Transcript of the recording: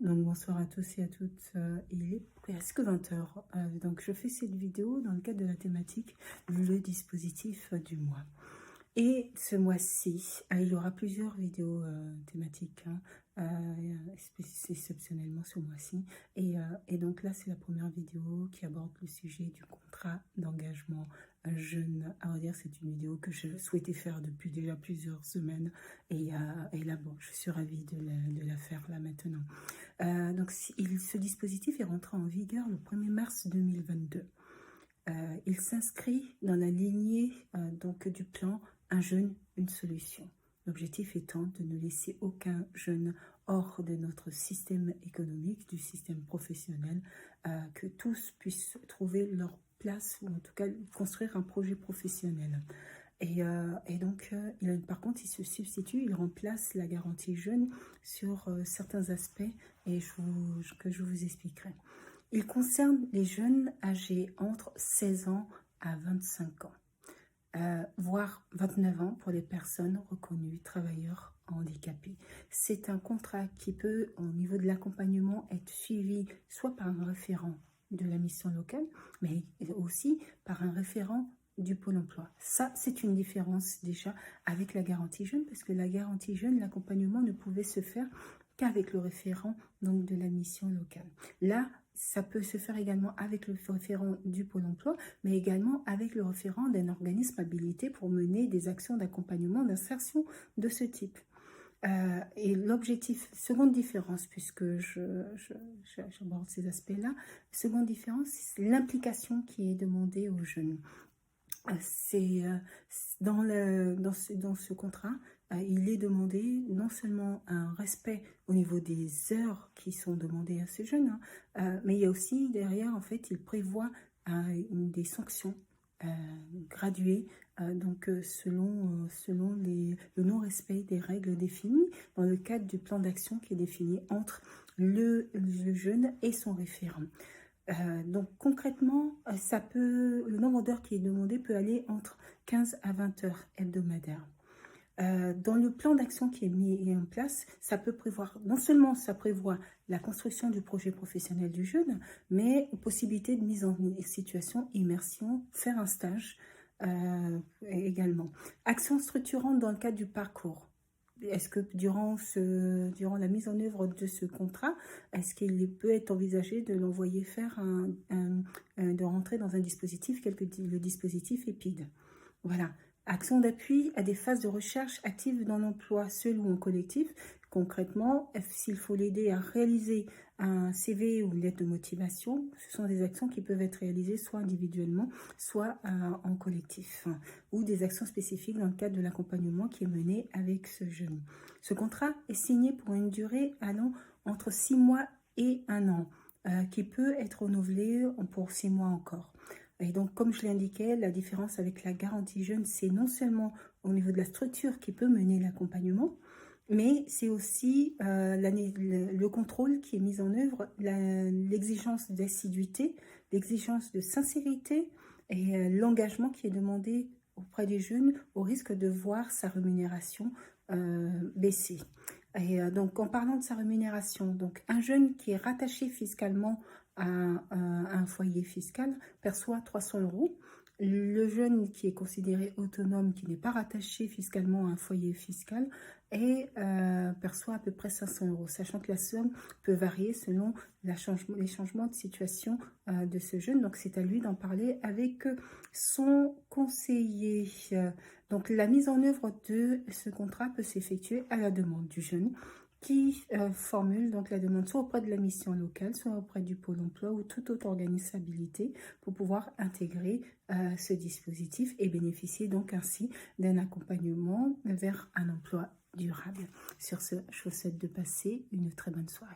Donc bonsoir à tous et à toutes, il est presque 20 heures. Donc je fais cette vidéo dans le cadre de la thématique le dispositif du mois. Et ce mois-ci, il y aura plusieurs vidéos thématiques, exceptionnellement ce mois-ci. Et donc là, c'est la première vidéo qui aborde le sujet du contrat d'engagement jeune. À vrai dire, c'est une vidéo que je souhaitais faire depuis déjà plusieurs semaines. Et là, bon, je suis ravie de la faire là maintenant. Donc, ce dispositif est rentré en vigueur le 1er mars 2022. Il s'inscrit dans la lignée donc du plan Un jeune, une solution. L'objectif étant de ne laisser aucun jeune hors de notre système économique, du système professionnel, que tous puissent trouver leur place ou en tout cas construire un projet professionnel. Et donc, par contre, il se substitue, il remplace la garantie jeune sur certains aspects que je vous expliquerai. Il concerne les jeunes âgés entre 16 ans à 25 ans, voire 29 ans pour les personnes reconnues travailleurs handicapés. C'est un contrat qui peut, au niveau de l'accompagnement, être suivi soit par un référent de la mission locale, mais aussi par un référent du Pôle emploi. Ça, c'est une différence déjà avec la garantie jeune, parce que la garantie jeune, l'accompagnement ne pouvait se faire qu'avec le référent donc, de la mission locale. Là, ça peut se faire également avec le référent du Pôle emploi, mais également avec le référent d'un organisme habilité pour mener des actions d'accompagnement, d'insertion de ce type. Et l'objectif, seconde différence, puisque j'aborde ces aspects-là, seconde différence, c'est l'implication qui est demandée aux jeunes. C'est dans ce contrat, il est demandé non seulement un respect au niveau des heures qui sont demandées à ces jeunes, mais il y a aussi derrière, en fait, il prévoit des sanctions graduées, donc selon le non-respect des règles définies dans le cadre du plan d'action qui est défini entre le jeune et son référent. Donc concrètement, le nombre d'heures qui est demandé peut aller entre 15 à 20 heures hebdomadaires. Dans le plan d'action qui est mis en place, ça peut prévoir, non seulement ça prévoit la construction du projet professionnel du jeune, mais possibilité de mise en situation, immersion, faire un stage également. Action structurante dans le cadre du parcours. Est-ce que durant la mise en œuvre de ce contrat, est-ce qu'il peut être envisagé de l'envoyer faire de rentrer dans un dispositif tel que le dispositif EPID? Voilà. Action d'appui à des phases de recherche active dans l'emploi seul ou en collectif. Concrètement, s'il faut l'aider à réaliser un CV ou une lettre de motivation, ce sont des actions qui peuvent être réalisées soit individuellement, soit en collectif, ou des actions spécifiques dans le cadre de l'accompagnement qui est mené avec ce jeune. Ce contrat est signé pour une durée allant entre 6 mois et 1 an, qui peut être renouvelé pour 6 mois encore. Et donc, comme je l'ai indiqué, la différence avec la garantie jeune, c'est non seulement au niveau de la structure qui peut mener l'accompagnement, mais c'est aussi le contrôle qui est mis en œuvre, l'exigence d'assiduité, l'exigence de sincérité et l'engagement qui est demandé auprès des jeunes au risque de voir sa rémunération baisser. Et donc, en parlant de sa rémunération, donc un jeune qui est rattaché fiscalement à un foyer fiscal perçoit 300 €. Le jeune qui est considéré autonome, qui n'est pas rattaché fiscalement à un foyer fiscal, perçoit à peu près 500 €, sachant que la somme peut varier selon les changements de situation de ce jeune. Donc, c'est à lui d'en parler avec son conseiller. Donc, la mise en œuvre de ce contrat peut s'effectuer à la demande du jeune qui formule donc la demande soit auprès de la mission locale, soit auprès du Pôle emploi ou toute autre organisme habilité pour pouvoir intégrer ce dispositif et bénéficier donc ainsi d'un accompagnement vers un emploi durable. Sur ce, je vous souhaite de passer une très bonne soirée.